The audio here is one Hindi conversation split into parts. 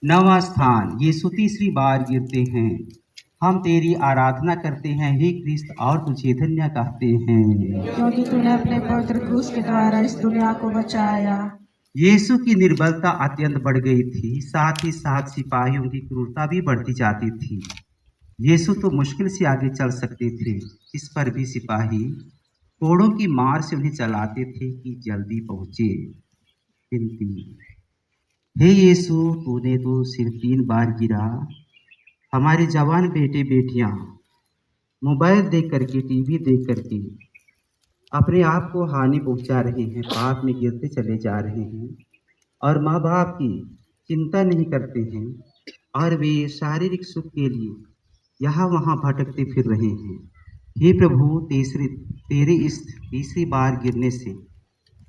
नवां स्थान यीशु तीसरी बार गिरते हैं। हम तेरी आराधना करते हैं हे क्रिस्त और तुझे धन्य कहते हैं, क्योंकि तूने अपने पवित्र क्रूस के द्वारा इस दुनिया को बचाया। यीशु की निर्बलता अत्यंत बढ़ गई थी, साथ ही साथ सिपाहियों की क्रूरता भी बढ़ती जाती थी। यीशु तो मुश्किल से आगे चल सकते थे, इस पर भी सिपाही कोड़ों की मार से उन्हें चलाते थे कि जल्दी पहुंचे। विनती, हे यीशु, तूने तो सिर्फ 3 बार गिरा। हमारे जवान बेटे बेटियां मोबाइल देख करके, टीवी देख करके अपने आप को हानि पहुंचा रहे हैं, पाप में गिरते चले जा रहे हैं और माँ बाप की चिंता नहीं करते हैं और वे शारीरिक सुख के लिए यहाँ वहाँ भटकते फिर रहे हैं। हे प्रभु, तेरे इस तीसरी बार गिरने से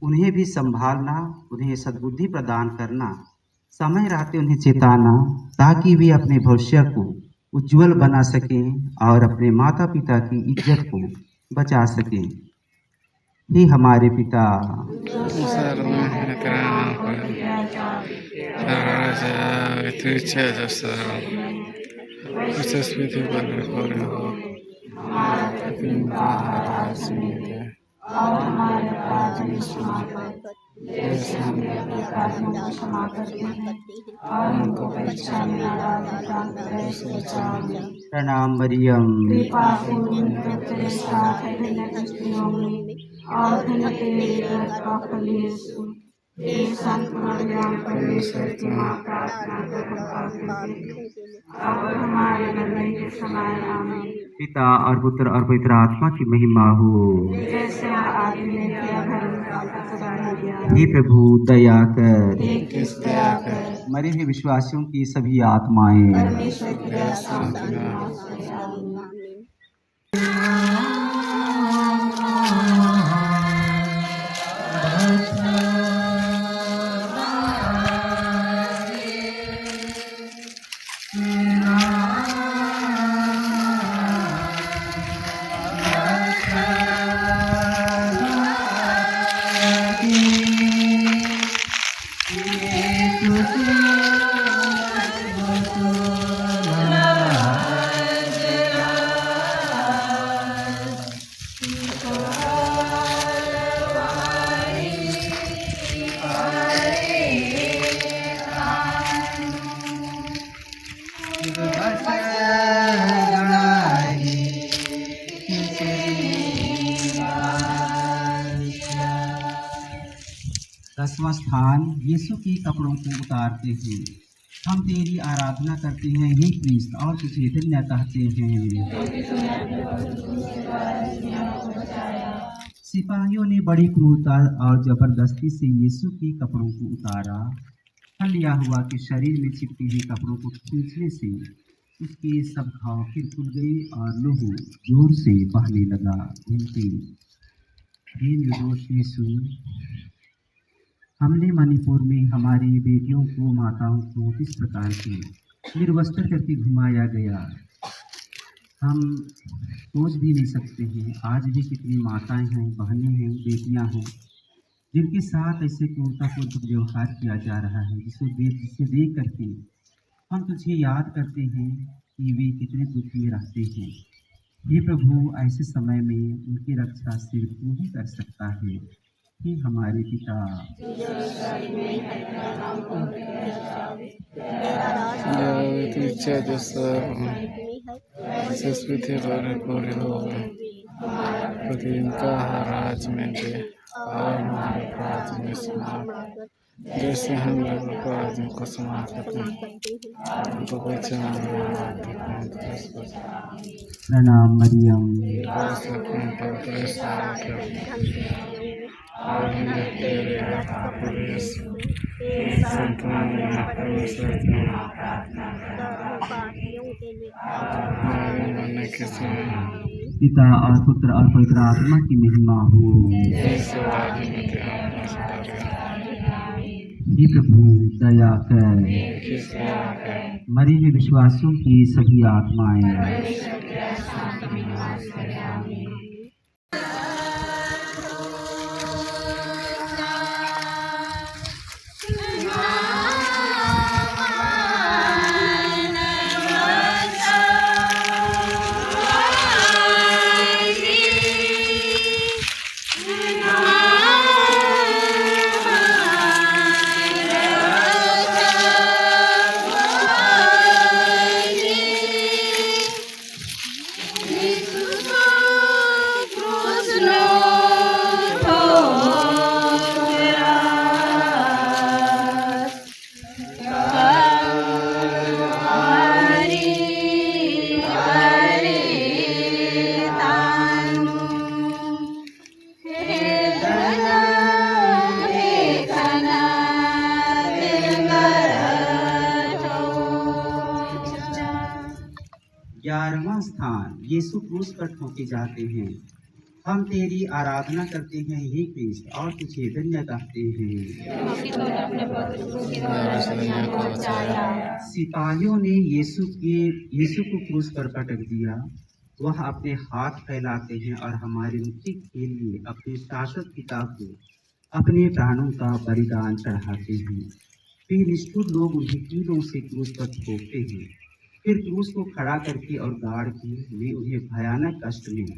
उन्हें भी संभालना, उन्हें सद्बुद्धि प्रदान करना, समय रहते उन्हें चेताना, ताकि वे अपने भविष्य को उज्जवल बना सकें और अपने माता पिता की इज्जत को बचा सकें। हे हमारे पिता, और हमारे अपराध में क्षमा कर, जैसे हम भी अपने अपराधियों को क्षमा करते हैं, और हमको परीक्षा में न डाल से बचाओ। प्रणाम मरियम, कृपा पूर्ण प्रभु तेरे साथ है, धन्य तू स्त्रियों में और धन्य तेरे उदर का फल यीशु। हे संत मरियम, परमेश्वर की माँ, प्रार्थना कर हम पापियों के लिए, अब और हमारे मरने के समय। आमीन। पिता और पुत्र और पवित्र आत्मा की महिमा हो। जैसे आदि में किया धर्म काल तक सदा रहे। हे प्रभु दया कर, हे कृष्ण दया कर। मरे हुए विश्वासियों की सभी आत्माएं परमेश्वर की दया से शांति नाश करे। आमीन। दसवां स्थान यीशु के कपड़ों को उतारते हैं। हम तेरी आराधना करते हैं हे क्रिस्त और तुझे धन्य कहते हैं। सिपाहियों ने बड़ी क्रूरता और जबरदस्ती से यीशु के कपड़ों को उतारा। लिया हुआ कि शरीर में चिपके हुए कपड़ों को खींचने से उसके सब घाव फिर खुल गए और लहू जोर से बहने लगा। विनती, हे निर्दोष यीशु, हमने मणिपुर में हमारी बेटियों को, माताओं को किस प्रकार से निर्वस्त्र करके घुमाया गया, हम सोच भी नहीं सकते हैं। आज भी कितनी माताएं हैं, बहनें हैं, बेटियां हैं जिनके साथ ऐसे क्रूरतापूर्वक व्यवहार किया जा रहा है, जिसे देख करके हम तुझे याद करते हैं कि वे कितने दुख में रहते हैं। ये प्रभु, ऐसे समय में उनकी रक्षा सिर्फ तू ही कर सकता है। कि हमारे पिता राज में दे और हमारे अपराध में क्षमा कर, जैसे हम लोग अपराधियों को क्षमा करते हैं, तो बचा। प्रणाम मरियम, पिता और पुत्र और पवित्र आत्मा की महिमा हो। हे प्रभु दया कर, मरे हुए विश्वासियों की सभी आत्माएं 11वां स्थान, यीशु क्रूस पर ठोके जाते हैं। हम तेरी आराधना करते हैं हे कृष्ण और तुझे धन्य कहते हैं। क्योंकि तूने अपने पवित्र क्रूस के द्वारा दुनिया को बचाया। सिपाहियों ने यीशु को क्रूस पर पटक दिया। वह अपने हाथ फैलाते हैं और हमारी मुक्ति के लिए अपने शाश्वत पिता को अपने प्राणों का बलिदान चढ़ाते हैं। फिर निष्ठुर लोग उन्हें कीलों से क्रूस पर ठोकते हैं। फिर क्रूस को खड़ा करके और गाड़ के वे उन्हें भयानक कष्ट में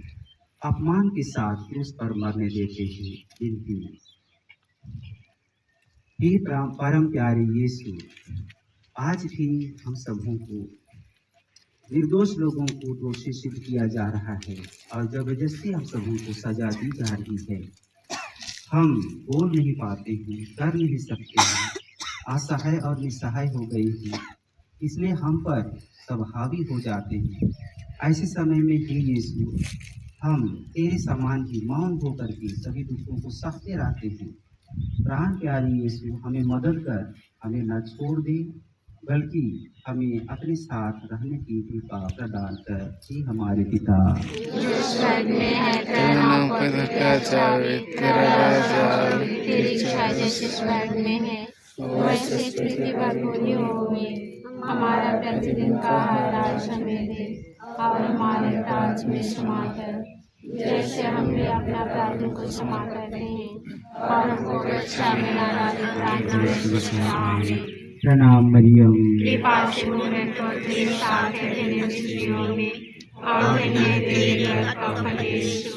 अपमान के साथ क्रूस पर मरने देते हैं। किंतु हे परम प्यारे यीशु, आज भी हम सबों को, निर्दोष लोगों को दोषी सिद्ध किया जा रहा है और जबरदस्ती हम सबों को सजा दी जा रही है। हम बोल नहीं पाते हैं, कर नहीं सकते हैं, असहाय और निसहाय हो गए हैं, इसलिए हम पर सब हावी हो जाते हैं। ऐसे समय में हे यीशु, हम तेरे समान ही मौन होकर के सभी दुखों को सहते रहते हैं। प्राण प्यारे यीशु, हमें मदद कर, हमें न छोड़ दे, बल्कि हमें अपने साथ रहने की कृपा प्रदान कर। हे हमारे पिता, तेरा नाम पैदा किया जाए, तेरा राज आए, तेरी इच्छा जैसे स्वर्ग में है वैसे पृथ्वी पर पूरी होगी। हमारा प्रतिदिन का आहार आज हमें दे और हमारे अपराध में क्षमा कर, जैसे हम भी अपना अपराधियों को क्षमा करते हैं और हमको परीक्षा में न डाले, आमीन। प्रणाम मरियम, कृपा से पूर्ण तो तेरे साथ है तेरे स्त्रियों में और धन्य है तेरे गर्भ का फल यीशु।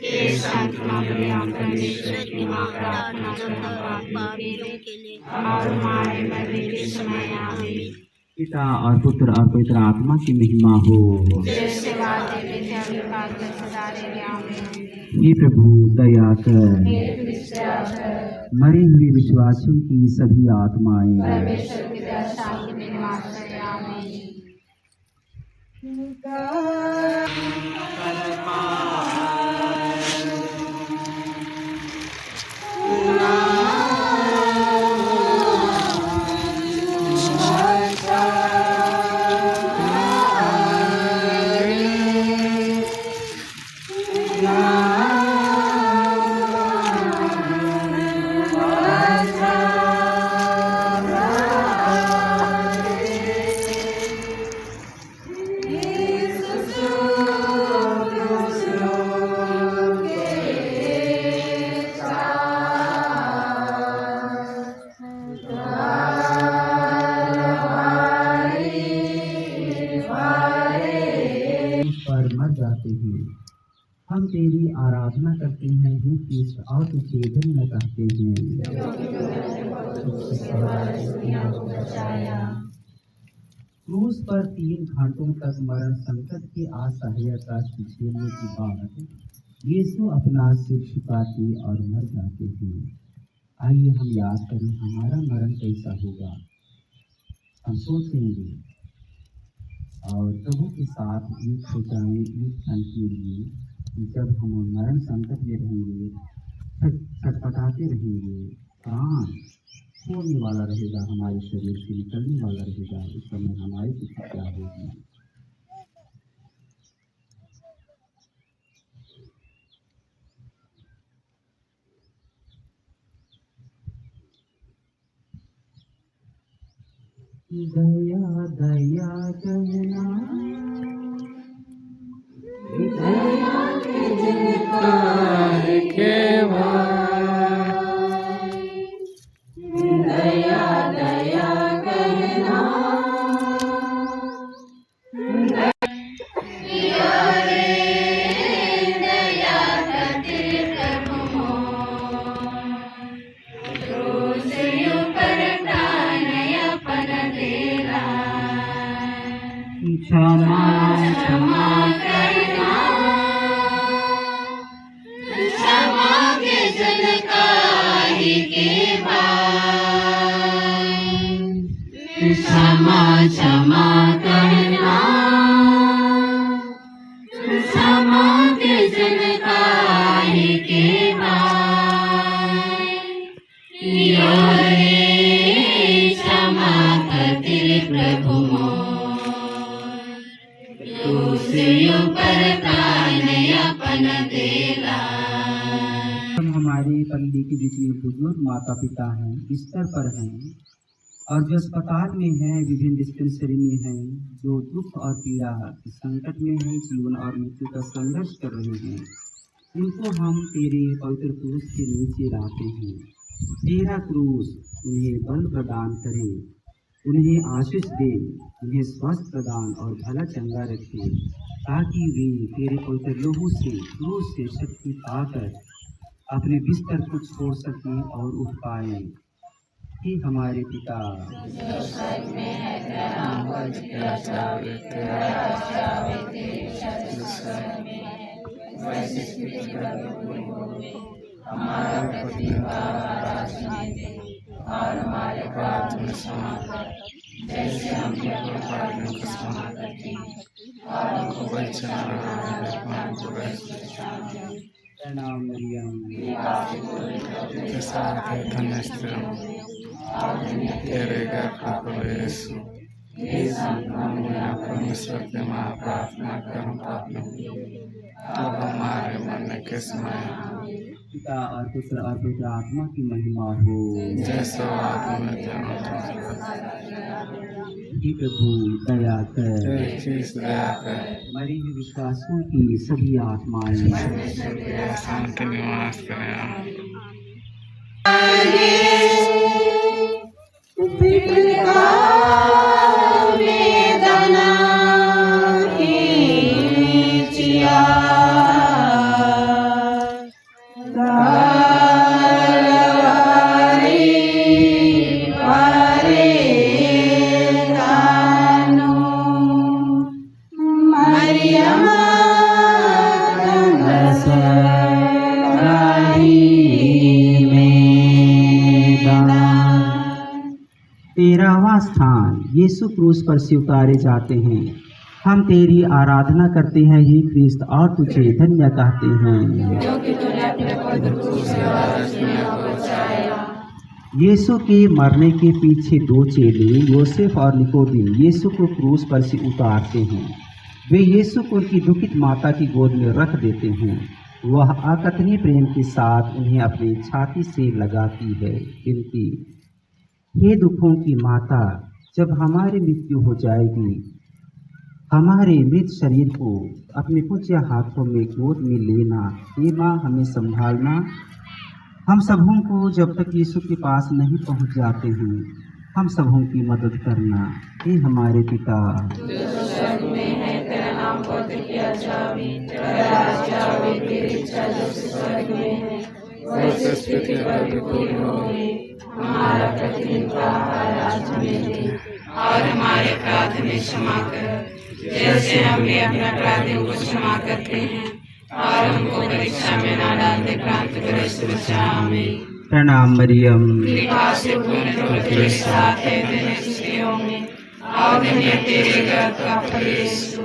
हे संत मरियम, परमेश्वर की माँ, प्रार्थना करो हम पापियों के लिए और हमारे मरने के समय, आमीन। पिता और पुत्र और पवित्र आत्मा की महिमा हो। जैसे वादे के थे अभी काल में सदा रहे, आमीन। हे प्रभु दया कर, हे कृष्ण दया कर, मरे हुए विश्वासियों की सभी आत्माएं परमेश्वर की दया शांति में निवास करे, आमीन। पर मर जाते हैं। हम तेरी आराधना करते हैं हे कृष्ण और तुझे धन्य कहते हैं। क्रूस पर 3 घंटों तक मरण संकट के असहायता से झेलने के बाद यीशु अपना सिर झुकाते और मर जाते हैं। आइए हम याद करें हमारा मरण कैसा होगा। हम सोचेंगे और प्रभु के साथ एक हो जाएं एक क्षण के लिए। जब हम मरण संकट में रहेंगे, छटपटाते रहेंगे, प्राण छोड़ने वाला रहेगा, हमारे शरीर से निकलने वाला रहेगा, उस समय हमारी स्थिति क्या होगी। दया दया कहना, दया के दया दया कहना, दया करते प्रभु क्रूस ऊपर प्राणयापन तेरा, क्षमा क्षमा करना, क्षमा के जल काहे के क्षमा क्षमा करना, क्षमा के जल काहे के क्षमा करते प्रभु उनके जितने बुजुर्ग माता पिता हैं बिस्तर पर हैं और जो अस्पताल में हैं, विभिन्न डिस्पेंसरी में हैं, जो दुख और पीड़ा के संकट में हैं, जीवन और मृत्यु का संघर्ष कर रहे हैं, उनको हम तेरे पवित्र क्रूस के नीचे लाते हैं। तेरा क्रूस उन्हें बल प्रदान करे, उन्हें आशीष दे, उन्हें स्वास्थ्य प्रदान और भला चंगा रखे, ताकि वे तेरे पवित्र लहू से क्रूस से शक्ति पाकर अपने बिस्तर को छोड़ सकें और उठ पाए। हे हमारे पिता, और हमारे अपराध में क्षमा कर, जैसे हम भी अपने अपराधियों को क्षमा करते हैं, और हमको परीक्षा में न डालने, हमको प्रणाम मरियम, के साथ है धन्य स्त्री तेरे गर्भ का फल यीशु। हे संत परमेश्वर के माँ, प्रार्थना कर हम पापी अब हमारे मरने के समय। पिता और पुत्र और पवित्र आत्मा की महिमा हो, जैसे आत्मा हे प्रभु दया कर, दया कर, मरी हुई विश्वासों की सभी आत्माएं शांति निवास करें। तेरहवां स्थान यीशु क्रूस पर से उतारे जाते हैं। हम तेरी आराधना करते हैं हे ख्रिस्त, और तुझे धन्य कहते हैं। यीशु के मरने के पीछे दो चेले योसेफ और निकोदिम यीशु को क्रूस पर से उतारते हैं। वे यीशु को उनकी दुखित माता की गोद में रख देते हैं। वह अकथनीय प्रेम के साथ उन्हें अपनी छाती से लगाती है। विनती, हे दुखों की माता, जब हमारी मृत्यु हो जाएगी, हमारे मृत शरीर को अपने पूज्य हाथों में गोद में लेना। हे माँ, हमें संभालना। हम सबों को जब तक यीशु के पास नहीं पहुँच जाते हैं, हम सबों की मदद करना। हे हमारे पिता, जो स्वर्ग में है, तेरा नाम पवित्र किया जावे, तेरा राज्य आवे, तेरी इच्छा जैसे स्वर्ग में है वैसे पृथ्वी पर भी पूरी होवे। हमारा प्रतिदिन का आहार आज हमें दे, और हमारे अपराध हमें क्षमा कर, जैसे हम भी अपने अपराधियों को क्षमा करते हैं, और हमको परीक्षा में न डालने, प्राप्त करे से बचा। आमीन। प्रणाम मरियम, कृपा से पूर्ण प्रभु तेरे साथ है, धन्य स्त्रियों में और धन्य तेरे गर्भ का फल यीशु।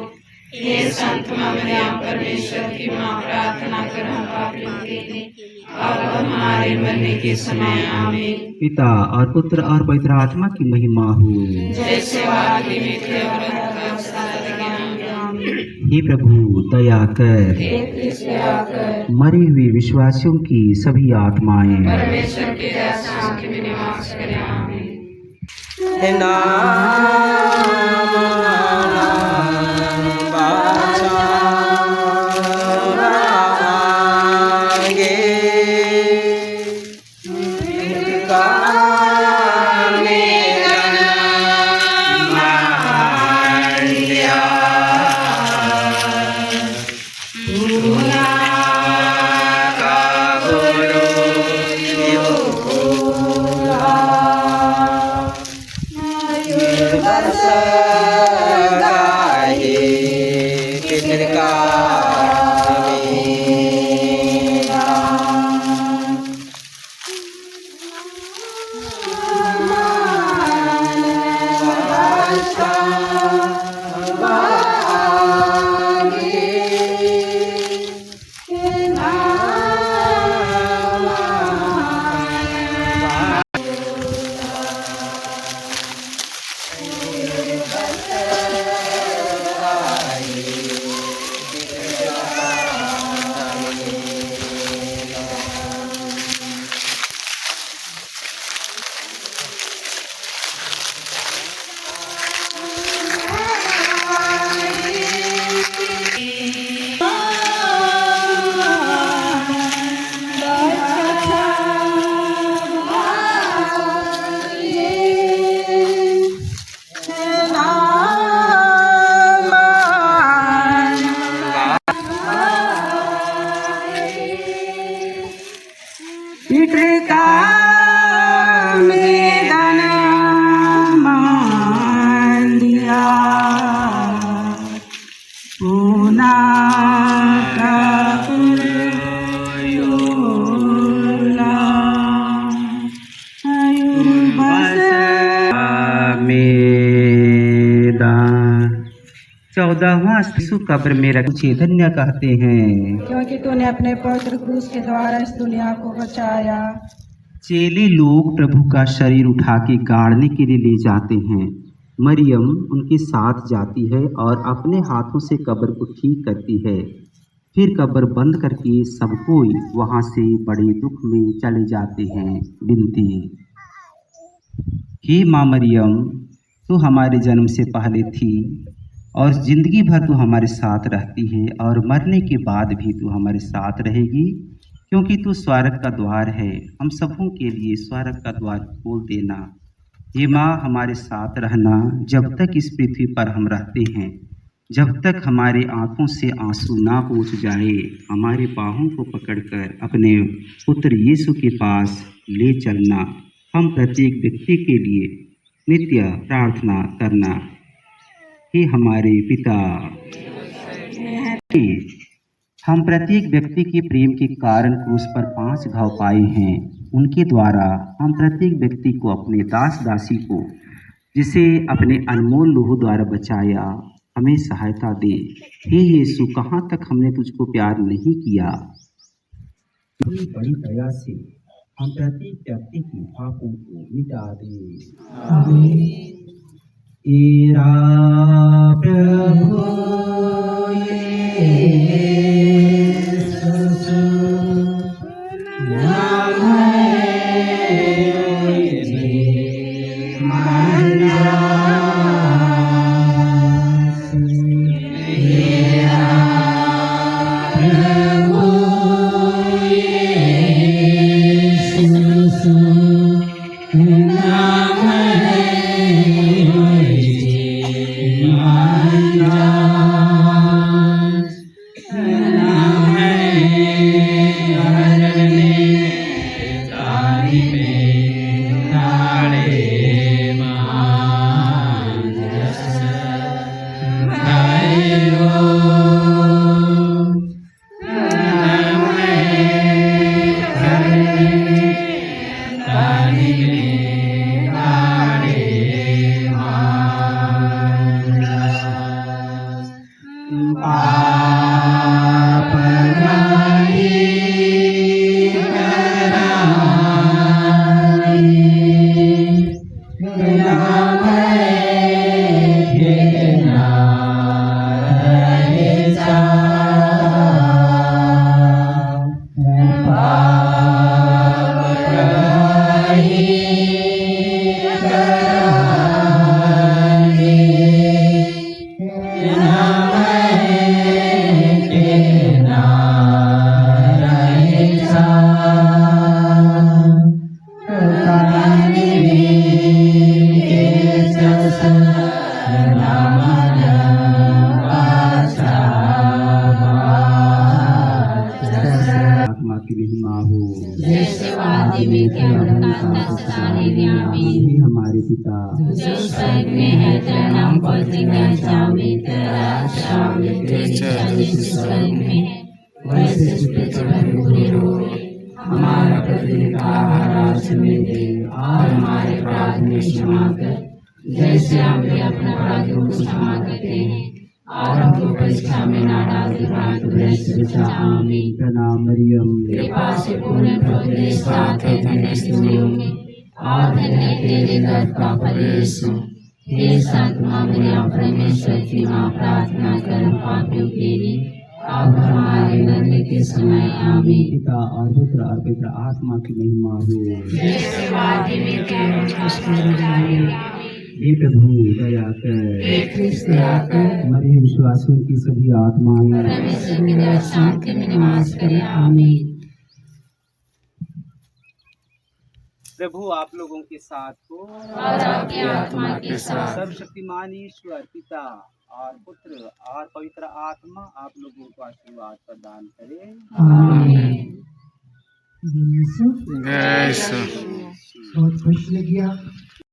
हे संत मरियम, परमेश्वर की माँ, प्रार्थना कर हम पापियों के लिए, अब हमारे मरने के समय। आमीन। पिता और पुत्र और पवित्र आत्मा की महिमा हो, जैसे आदि में थे और हे प्रभु दया कर, मरे हुए विश्वासियों की सभी आत्माएं परमेश्वर की दया शांति में निवास करें। आमीन। Bye. मेदान 14वां शिशु कब्र में रखे धन्य कहते हैं, क्योंकि तूने अपने पवित्र क्रूस के द्वारा इस दुनिया को बचाया। चेले लोग प्रभु का शरीर उठा के गाड़ने के लिए ले जाते हैं। मरियम उनके साथ जाती है और अपने हाथों से कब्र को ठीक करती है। फिर कब्र बंद करके सब कोई वहां से बड़े दुख में चले जाते हैं। विनती, हे माँ मरियम, तू हमारे जन्म से पहले थी और जिंदगी भर तू हमारे साथ रहती है और मरने के बाद भी तू हमारे साथ रहेगी, क्योंकि तू स्वर्ग का द्वार है। हम सबों के लिए स्वर्ग का द्वार खोल देना। हे माँ, हमारे साथ रहना जब तक इस पृथ्वी पर हम रहते हैं, जब तक हमारे आंखों से आंसू ना पोंछ जाए। हमारे बाहों को पकड़कर अपने पुत्र यीशु के पास ले चलना। हम प्रत्येक व्यक्ति के लिए नित्य प्रार्थना करना। हे हमारे पिता, हम प्रत्येक व्यक्ति के प्रेम के कारण क्रूस पर 5 घाव पाए हैं। उनके द्वारा हम प्रत्येक व्यक्ति को, अपने दास दासी को, जिसे अपने अनमोल लहू द्वारा बचाया, हमें सहायता दे। हे यीशु, कहाँ तक हमने तुझको प्यार नहीं किया। बड़ी बड़ी दया से हम प्रत्येक व्यक्ति के पापों को मिटा दे। तेरा प्रभु हमारे पिता जो स्वर्ग में है, तेरा नाम पवित्र जावे, तेरा राज्य आवे, तेरी इच्छा जैसे स्वर्ग में है वैसे पृथ्वी पर पूरी होवे। हमारा प्रतिदिन का आहार आज हमें दे, और हमारे अपराध में क्षमा कर, जैसे हम भी अपने अपराधियों को क्षमा करते हैं, और हमको परीक्षा में ना डाल, परंतु बुराई से बचा। आमीन। प्रणाम मरियम, कृपा से पूर्ण प्रभु तेरे साथ है, धन्य तुम होगी और धन्य तेरे गर्भ का फल यीशु। हे संत माँ मरियम, परमेश्वर की माँ, प्रार्थना कर हम पापियों के लिए, अब हमारे मरने के समय। आमीन। पिता और पुत्र और पवित्र आत्मा की महिमा हो, जैसे वादी में हे प्रभु दया कर, हे ख्रिस्त दया कर, मरे विश्वासियों की सभी आत्माएं परमेश्वर की दया शांति में निवास करें। आमीन। प्रभु आप लोगों के साथ हो और आपकी आत्मा के साथ। सर्वशक्तिमान ईश्वर पिता और पुत्र और पवित्र आत्मा आप लोगों को आशीर्वाद प्रदान करे। आमीन। बहुत खुश लग गया।